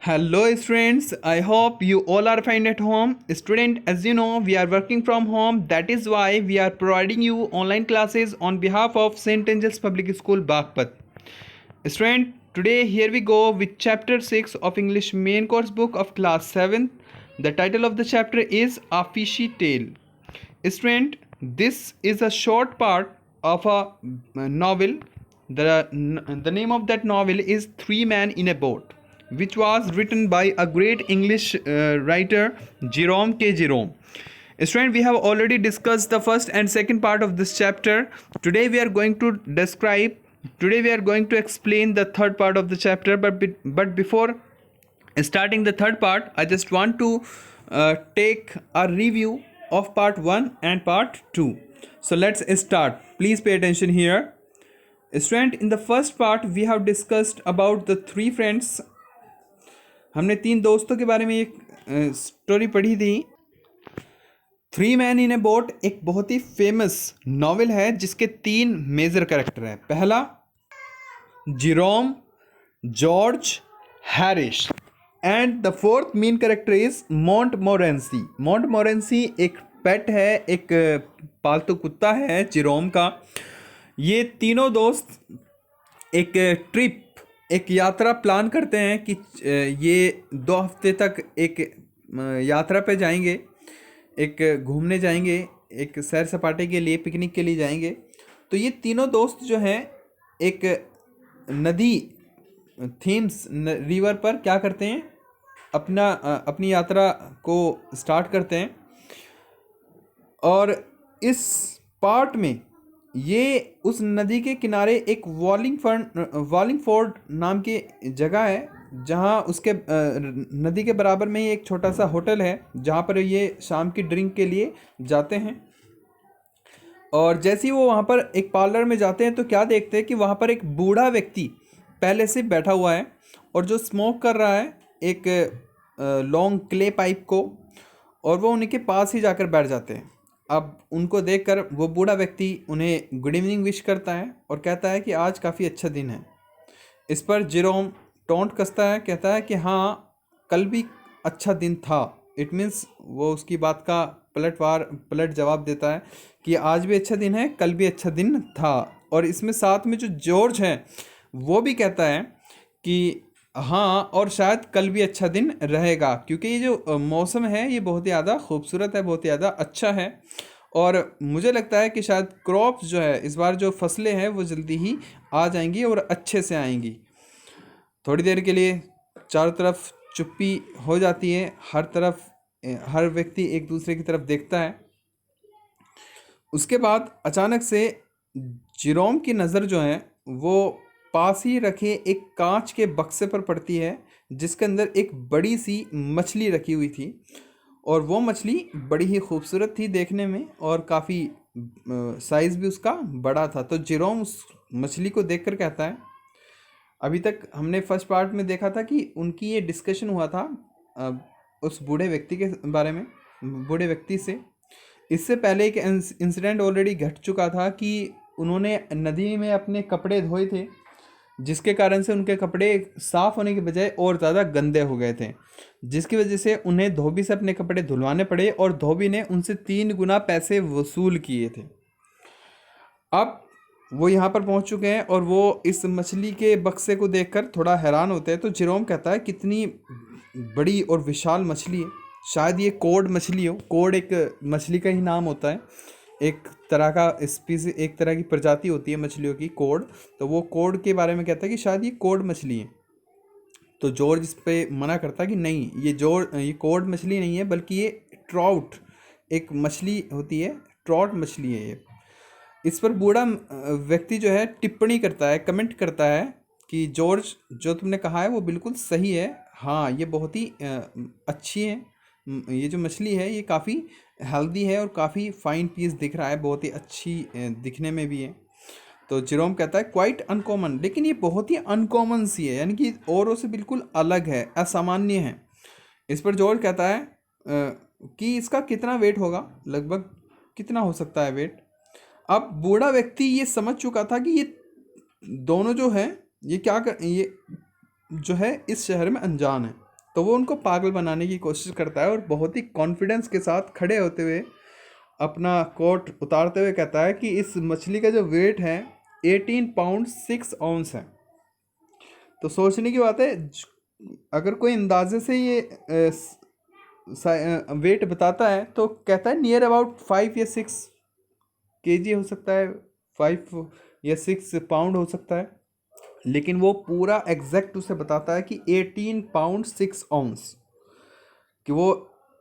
Hello students, I hope you all are fine at home. Student, as you know, we are working from home. That is why we are providing you online classes on behalf of St. Angel's Public School, Bagpat. Student, today here we go with chapter 6 of English main course book of class 7. The title of the chapter is A Fishy Tale. Student, this is a short part of a novel. The name of that novel is Three Men in a Boat, which was written by a great English writer, Jerome K. Jerome. Student, we have already discussed the first and second part of this chapter. Today we are going to explain the third part of the chapter. But before starting the third part, I just want to take a review of part 1 and part 2. So let's start. Please pay attention here. Student, in the first part we have discussed about the three friends. हमने तीन दोस्तों के बारे में एक story पढ़ी थी. Three man in A boat एक बहुत ही फेमस नॉवेल है जिसके तीन मेजर कैरेक्टर हैं. पहला Jerome, George, Harris, and the fourth main character is Montmorency. Montmorency एक पेट है, एक पालतू कुत्ता है जेरोम का. ये तीनों दोस्त एक यात्रा प्लान करते हैं कि ये 2 हफ्ते तक एक यात्रा पे जाएंगे, एक घूमने जाएंगे, एक सैर सपाटे के लिए, पिकनिक के लिए जाएंगे. तो ये तीनों दोस्त जो हैं एक नदी थीम्स रिवर पर क्या करते हैं, अपनी यात्रा को स्टार्ट करते हैं. और इस पार्ट में ये उस नदी के किनारे एक वॉलिंगफोर्ड नाम की जगह है, जहाँ उसके नदी के बराबर में ही एक छोटा सा होटल है जहाँ पर ये शाम की ड्रिंक के लिए जाते हैं. और जैसे ही वो वहाँ पर एक पार्लर में जाते हैं तो क्या देखते हैं कि वहाँ पर एक बूढ़ा व्यक्ति पहले से बैठा हुआ है और जो स्मोक कर रहा है एक लॉन्ग क्ले पाइप को, और वो उन्हीं के पास ही जाकर बैठ जाते हैं. अब उनको देखकर वो बूढ़ा व्यक्ति उन्हें गुड इवनिंग विश करता है और कहता है कि आज काफ़ी अच्छा दिन है. इस पर जेरोम टोंट कसता है, कहता है कि हाँ, कल भी अच्छा दिन था. इट मीन्स वो उसकी बात का पलट जवाब देता है कि आज भी अच्छा दिन है, कल भी अच्छा दिन था. और इसमें साथ में जो जॉर्ज है वो भी कहता है कि हाँ, और शायद कल भी अच्छा दिन रहेगा, क्योंकि ये जो मौसम है ये बहुत ही ज़्यादा खूबसूरत है, बहुत ही ज़्यादा अच्छा है. और मुझे लगता है कि शायद क्रॉप्स जो है इस बार जो फसलें हैं वो जल्दी ही आ जाएंगी और अच्छे से आएंगी. थोड़ी देर के लिए चारों तरफ चुप्पी हो जाती है, हर व्यक्ति एक दूसरे की तरफ देखता है. उसके बाद अचानक से जेरोम की नज़र जो है वो पास ही रखे एक कांच के बक्से पर पड़ती है जिसके अंदर एक बड़ी सी मछली रखी हुई थी. और वो मछली बड़ी ही खूबसूरत थी देखने में और काफ़ी साइज़ भी उसका बड़ा था. तो जेरोम उस मछली को देखकर कहता है, अभी तक हमने फर्स्ट पार्ट में देखा था कि उनकी ये डिस्कशन हुआ था उस बूढ़े व्यक्ति के बारे में, बूढ़े व्यक्ति से. इससे पहले एक इंसिडेंट ऑलरेडी घट चुका था कि उन्होंने नदी में अपने कपड़े धोए थे, जिसके कारण से उनके कपड़े साफ़ होने के बजाय और ज़्यादा गंदे हो गए थे, जिसकी वजह से उन्हें धोबी से अपने कपड़े धुलवाने पड़े और धोबी ने उनसे 3 गुना पैसे वसूल किए थे. अब वो यहाँ पर पहुँच चुके हैं और वो इस मछली के बक्से को देखकर थोड़ा हैरान होते हैं. तो जेरोम कहता है कितनी बड़ी और विशाल मछली है, शायद ये कोड मछली हो. कोड एक मछली का ही नाम होता है, एक तरह का स्पीसी, एक तरह की प्रजाति होती है मछलियों की, कोड. तो वो कोड के बारे में कहता है कि शायद ये कोड मछली है. तो जॉर्ज इस पे मना करता है कि नहीं, ये कोड मछली नहीं है, बल्कि ये ट्राउट एक मछली होती है, ट्राउट मछली है ये. इस पर बूढ़ा व्यक्ति जो है टिप्पणी करता है, कमेंट करता है कि जॉर्ज, जो तुमने कहा है वो बिल्कुल सही है. हाँ, ये बहुत ही अच्छी है. ये जो मछली है ये काफ़ी हेल्दी है और काफ़ी फाइन पीस दिख रहा है, बहुत ही अच्छी दिखने में भी है. तो जेरोम कहता है क्वाइट अनकॉमन, लेकिन ये बहुत ही अनकॉमन सी है, यानी कि औरों से बिल्कुल अलग है, असामान्य है. इस पर जॉर्ज कहता है कि इसका कितना वेट होगा, लगभग कितना हो सकता है वेट. अब बूढ़ा व्यक्ति ये समझ चुका था कि ये दोनों जो है ये जो है इस शहर में अनजान है, तो वो उनको पागल बनाने की कोशिश करता है और बहुत ही कॉन्फिडेंस के साथ खड़े होते हुए अपना कोट उतारते हुए कहता है कि इस मछली का जो वेट है 18 पाउंड 6 ऑunce है। तो सोचने की बात है, अगर कोई अंदाजे से ये वेट बताता है तो कहता है नियर अबाउट 5 या 6 केजी हो सकता है, 5 या 6 पाउंड हो सकता है, लेकिन वो पूरा एग्जैक्ट उसे बताता है कि 18 पाउंड 6 ऑunce, कि वो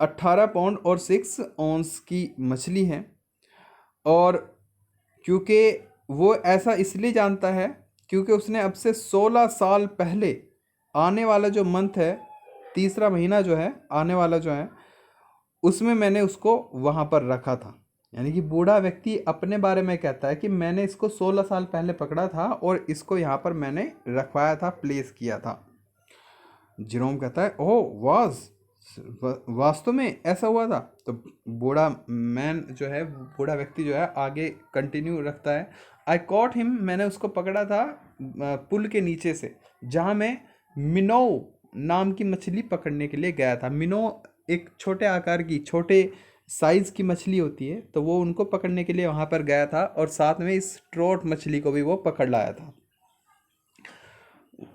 18 पाउंड और 6 ऑunce की मछली है। और क्योंकि वो ऐसा इसलिए जानता है क्योंकि उसने अब से 16 साल पहले आने वाला जो मंथ है, तीसरा महीना जो है आने वाला जो है, उसमें मैंने उसको वहाँ पर रखा था। यानी कि बूढ़ा व्यक्ति अपने बारे में कहता है कि मैंने इसको 16 साल पहले पकड़ा था और इसको यहाँ पर मैंने रखवाया था, प्लेस किया था। जेरोम कहता है ओह वास्तव में ऐसा हुआ था। तो बूढ़ा मैन जो है, बूढ़ा व्यक्ति जो है आगे कंटिन्यू रखता है, आई कॉट हिम, मैंने उसको पकड़ा था पुल के नीचे से जहाँ मैं मिनो नाम की मछली पकड़ने के लिए गया था। मिनो एक छोटे आकार की, छोटे साइज़ की मछली होती है, तो वो उनको पकड़ने के लिए वहाँ पर गया था और साथ में इस ट्रोट मछली को भी वो पकड़ लाया था।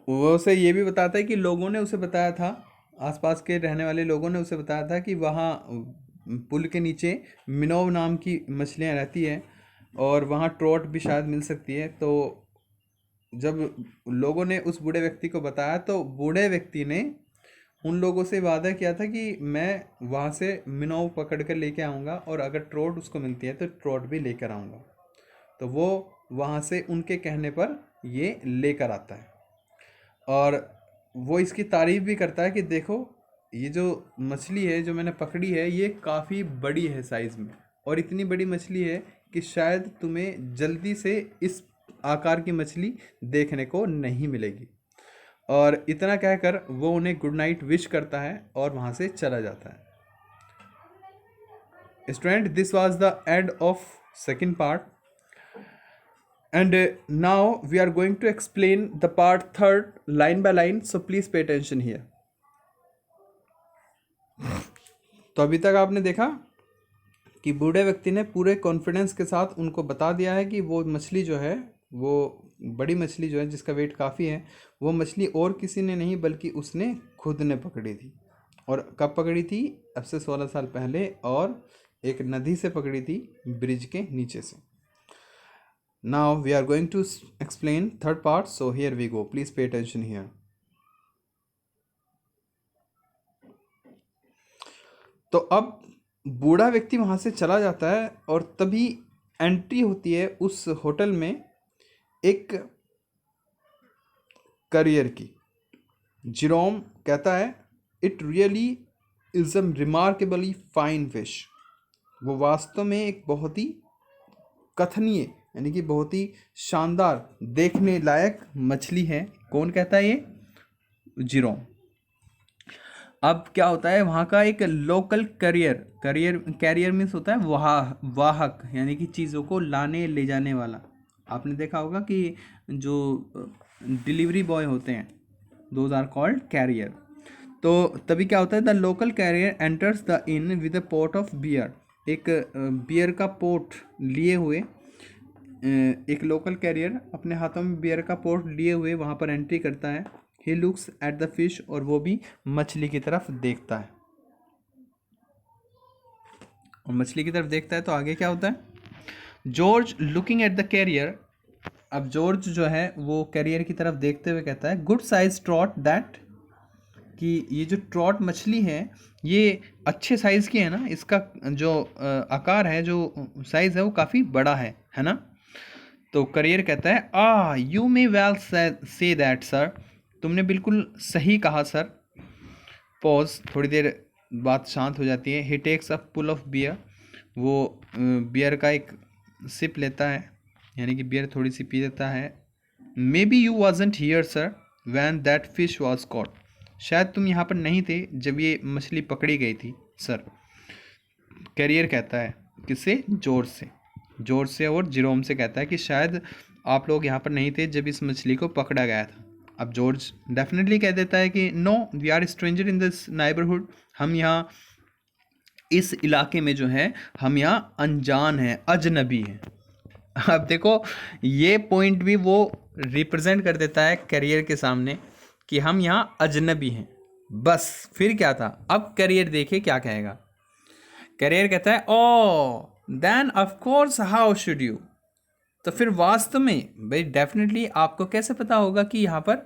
वो उसे ये भी बताता है कि लोगों ने उसे बताया था, आसपास के रहने वाले लोगों ने उसे बताया था कि वहाँ पुल के नीचे मिनोव नाम की मछलियाँ रहती हैं और वहाँ ट्रोट भी शायद मिल सकती है। तो जब लोगों ने उस बूढ़े व्यक्ति को बताया तो बूढ़े व्यक्ति ने उन लोगों से वादा किया था कि मैं वहाँ से मिनोव पकड़ कर लेके आऊँगा और अगर ट्रोट उसको मिलती है तो ट्रोट भी लेकर आऊँगा। तो वो वहाँ से उनके कहने पर ये लेकर आता है और वो इसकी तारीफ़ भी करता है कि देखो ये जो मछली है जो मैंने पकड़ी है ये काफ़ी बड़ी है साइज़ में, और इतनी बड़ी मछली है कि शायद तुम्हें जल्दी से इस आकार की मछली देखने को नहीं मिलेगी। और इतना कहकर वो उन्हें गुड नाइट विश करता है और वहाँ से चला जाता है। Student, this was the end of second part, and now we are going to explain the part third line by line, so please pay attention here. तो अभी तक आपने देखा कि बूढ़े व्यक्ति ने पूरे कॉन्फिडेंस के साथ उनको बता दिया है कि वो मछली जो है, वो बड़ी मछली जो है जिसका वेट काफ़ी है, वो मछली और किसी ने नहीं बल्कि उसने खुद ने पकड़ी थी। और कब पकड़ी थी? अब से 16 साल पहले, और एक नदी से पकड़ी थी, ब्रिज के नीचे से। Now we are going to explain third part, so here we go. Please pay attention here. तो अब बूढ़ा व्यक्ति वहाँ से चला जाता है और तभी एंट्री होती है उस होटल में एक करियर की। जेरोम कहता है it really is a remarkably fine fish. वो वास्तव में एक बहुत ही कथनीय, यानी कि बहुत ही शानदार, देखने लायक मछली है। कौन कहता है? ये जेरोम। अब क्या होता है, वहाँ का एक लोकल कैरियर मीन्स होता है वाहक, यानी कि चीज़ों को लाने ले जाने वाला। आपने देखा होगा कि जो डिलीवरी बॉय होते हैं, दोज आर कॉल्ड कैरियर। तो तभी क्या होता है, the local carrier enters the inn with a pot of beer. एक बियर का पोट लिए हुए एक लोकल कैरियर अपने हाथों में बियर का पोट लिए हुए वहाँ पर एंट्री करता है। He looks at the fish, और वो भी मछली की तरफ देखता है। और मछली की तरफ देखता है तो आगे क्या होता है, George looking at the carrier. अब जॉर्ज जो है वो कैरियर की तरफ देखते हुए कहता है गुड साइज ट्रॉट दैट, कि ये जो ट्रॉट मछली है ये अच्छे साइज़ की है ना, इसका जो आकार है, जो साइज़ है वो काफ़ी बड़ा है ना। तो करियर कहता है you may well say that sir, तुमने बिल्कुल सही कहा सर। पॉज, थोड़ी देर बात शांत हो जाती है। He takes a pull of beer, वो बियर का एक सिप लेता है, यानी कि बियर थोड़ी सी पी लेता है। Maybe you wasn't here sir when that fish was caught, शायद तुम यहाँ पर नहीं थे जब ये मछली पकड़ी गई थी सर। कैरियर कहता है किससे? जॉर्ज से और जेरोम से कहता है कि शायद आप लोग यहाँ पर नहीं थे जब इस मछली को पकड़ा गया था। अब जॉर्ज डेफिनेटली कह देता है कि no, we are stranger in this neighbourhood, हम यहाँ इस इलाके में जो है हम यहाँ अनजान हैं, अजनबी हैं। अब देखो ये पॉइंट भी वो रिप्रेजेंट कर देता है करियर के सामने कि हम यहाँ अजनबी हैं। बस फिर क्या था, अब करियर देखे क्या कहेगा। करियर कहता है oh then of course how should you, तो फिर वास्तव में भाई डेफिनेटली आपको कैसे पता होगा कि यहाँ पर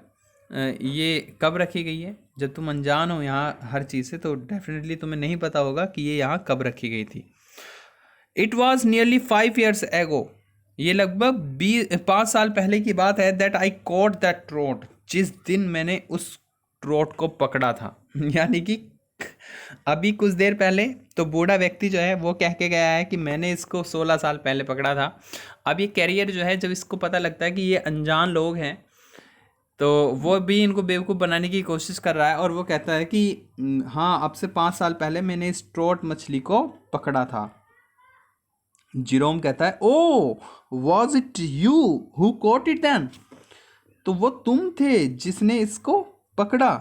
ये कब रखी गई है। जब तुम अनजान हो यहाँ हर चीज़ से तो डेफिनेटली तुम्हें नहीं पता होगा कि ये यहाँ कब रखी गई थी। इट वॉज नियरली 5 years एगो, ये लगभग 5 साल पहले की बात है। That I cot that trout, जिस दिन मैंने उस ट्रोट को पकड़ा था। यानी कि अभी कुछ देर पहले तो बूढ़ा व्यक्ति जो है वो कह के गया है कि मैंने इसको 16 साल पहले पकड़ा था। अब ये कैरियर जो है जब इसको पता लगता है कि ये अनजान लोग हैं तो वो भी इनको बेवकूफ़ बनाने की कोशिश कर रहा है और वो कहता है कि हाँ अब से 5 साल पहले मैंने इस ट्रोट मछली को पकड़ा था। जिरोम कहता है oh was it you who caught it then, तो वो तुम थे जिसने इसको पकड़ा।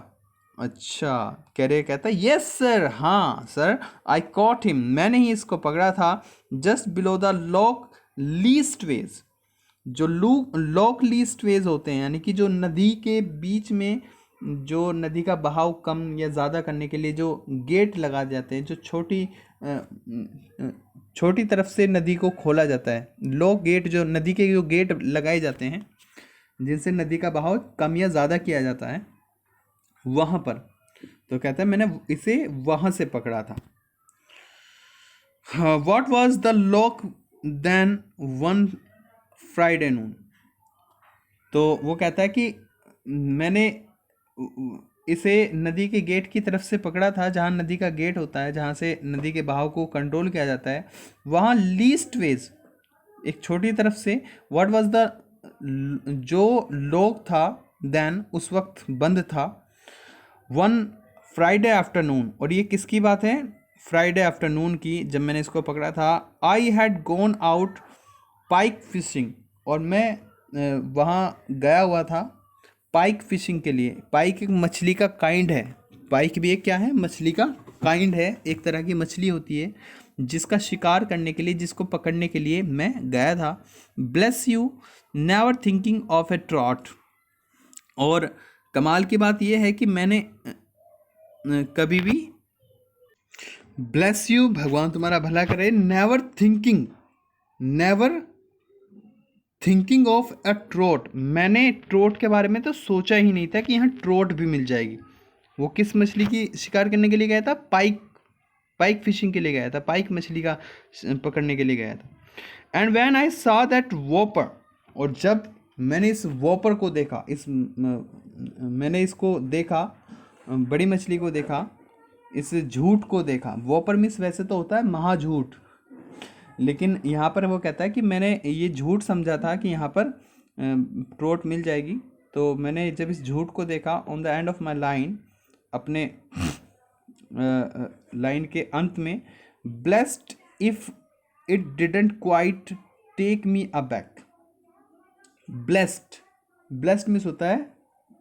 अच्छा, कैरियर कहता है यस सर, हाँ सर आई कॉट हिम, मैंने ही इसको पकड़ा था just below the lock least ways, जो लॉक लीस्ट वेज होते हैं यानी कि जो नदी के बीच में जो नदी का बहाव कम या ज़्यादा करने के लिए जो गेट लगा जाते हैं, जो छोटी तरफ से नदी को खोला जाता है, लॉक गेट, जो नदी के जो गेट लगाए जाते हैं जिनसे नदी का बहाव कम या ज़्यादा किया जाता है वहाँ पर। तो कहता है मैंने इसे वहाँ से पकड़ा था। What was the lock then one Friday noon, तो वो कहता है कि मैंने इसे नदी के गेट की तरफ से पकड़ा था, जहाँ नदी का गेट होता है, जहाँ से नदी के बहाव को कंट्रोल किया जाता है, वहाँ लीस्ट वेज एक छोटी तरफ से। व्हाट वाज द, जो लॉक था देन उस वक्त बंद था, वन फ्राइडे आफ्टरनून, और ये किसकी बात है, फ्राइडे आफ्टरनून की, जब मैंने इसको पकड़ा था। I had gone out pike fishing, और मैं वहाँ गया हुआ था पाइक फिशिंग के लिए। पाइक एक मछली का काइंड है, पाइक भी एक क्या है, मछली का काइंड है, एक तरह की मछली होती है जिसका शिकार करने के लिए, जिसको पकड़ने के लिए मैं गया था। Bless you never thinking of A trout, और कमाल की बात यह है कि मैंने कभी भी, ब्लेस यू भगवान तुम्हारा भला करे, never thinking of a trout, मैंने ट्रोट के बारे में तो सोचा ही नहीं था कि यहाँ ट्रोट भी मिल जाएगी। वो किस मछली की शिकार करने के लिए गया था, पाइक फिशिंग के लिए गया था, पाइक मछली का पकड़ने के लिए गया था। And when I saw that whopper, और जब मैंने इस वॉपर को देखा, मैंने इसको देखा, बड़ी मछली को देखा, इस झूठ को देखा। वॉपर मीन्स वैसे तो होता है महाझूठ, लेकिन यहाँ पर वो कहता है कि मैंने ये झूठ समझा था कि यहाँ पर ट्रोट मिल जाएगी। तो मैंने जब इस झूठ को देखा, on the end of my line, अपने लाइन के अंत में, blessed if it didn't quite take me aback. Blessed means होता है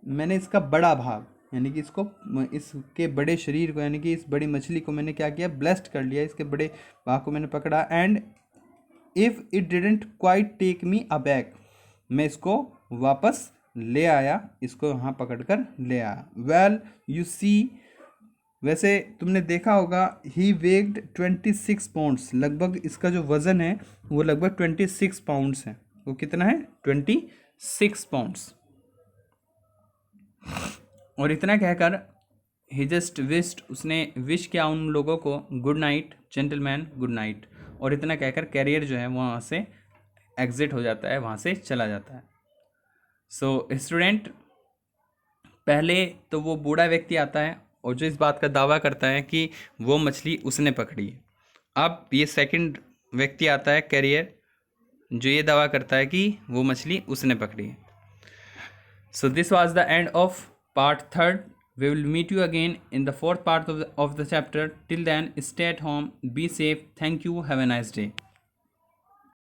मैंने इसका बड़ा भाग, यानी कि इसके बड़े शरीर को, यानी कि इस बड़ी मछली को मैंने क्या किया, ब्लेस्ड कर लिया, इसके बड़े भाग को मैंने पकड़ा। And if it didn't quite take me aback, मैं इसको वापस ले आया, इसको यहाँ पकड़ कर ले आया। वेल यू सी, वैसे तुमने देखा होगा, ही वेग्ड 26 पाउंड्स, लगभग इसका जो वज़न है वो लगभग 26 पाउंड्स है। वो कितना है, 26 पाउंड्स। और इतना कहकर ही जस्ट विश्ड, उसने विश किया उन लोगों को, good night gentleman, good night. और इतना कहकर कैरियर जो है वहाँ से एग्जिट हो जाता है, वहाँ से चला जाता है। सो स्टूडेंट, पहले तो वो बूढ़ा व्यक्ति आता है और जो इस बात का दावा करता है कि वो मछली उसने पकड़ी है। अब ये सेकंड व्यक्ति आता है, कैरियर, जो ये दावा करता है कि वो मछली उसने पकड़ी है। So this was the end of part 3rd. We will meet you again in the 4th part of the chapter. Till then, stay at home, be safe. Thank you. Have a nice day.